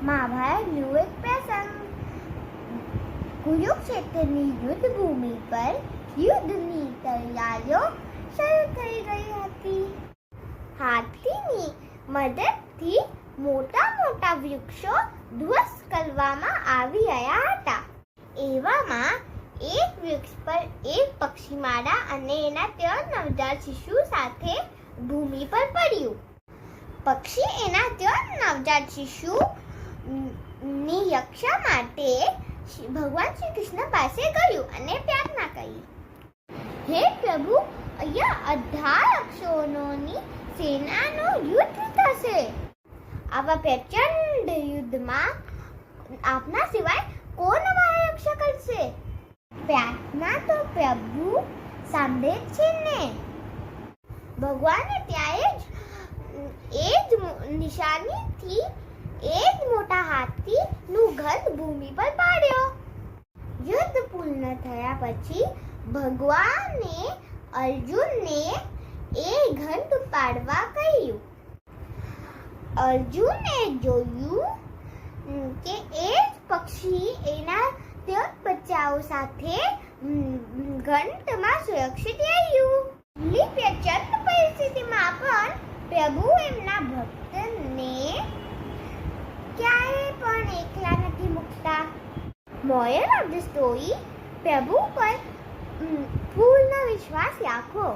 મહાભારતનું એક પ્રસંગ. કુરુક્ષેત્રની યુદ્ધ ભૂમિ પર યુદ્ધની તૈયારીઓ શરૂ થઈ ગઈ હતી. હાથીની મદદથી મોટા મોટા વૃક્ષો ધ્વસ્ત કરવામાં આવી રહ્યા હતા. એવામાં એક વૃક્ષ પર એક પક્ષીમાળા અને એના 3 નવજાત શિશુ સાથે ભૂમિ પર પડ્યું. પક્ષી એના 3 નવજાત શિશુ ની રક્ષા માટે ભગવાન શ્રી કૃષ્ણ પાસે ગયું અને પ્રાર્થના કરી, હે પ્રભુ, અહીંયા 18 અક્ષરોની સેનાનો યુદ્ધ થશે. આવા પ્રચંડ યુદ્ધમાં આપના સિવાય કોણ અમારી રક્ષા કરશે? પ્રાર્થના તો પ્રભુ સાંભળે છે ને. ભગવાને ત્યારે જ એ જ નિશાનીથી એ જ મોટા હાથીનું ઘર ભૂમિ પર પાડ્યો. યુદ્ધ પૂર્ણ થયા પછી ભગવાને અર્જુનને એ ઘંટ પાડવા કહ્યું. અર્જુને જોયું કે એ જ પક્ષી એના 3 બચ્ચાઓ સાથે ઘંટમાં સુરક્ષિત રહ્યું. પ્રચંડ પરિસ્થિતિમાં પણ પ્રભુ એમના ભક્તને ક્યારે પણ એકલા નથી મૂકતા. મોરલ ઓફ ધ સ્ટોરી: પ્રભુ પર પૂર્ણ વિશ્વાસ રાખો.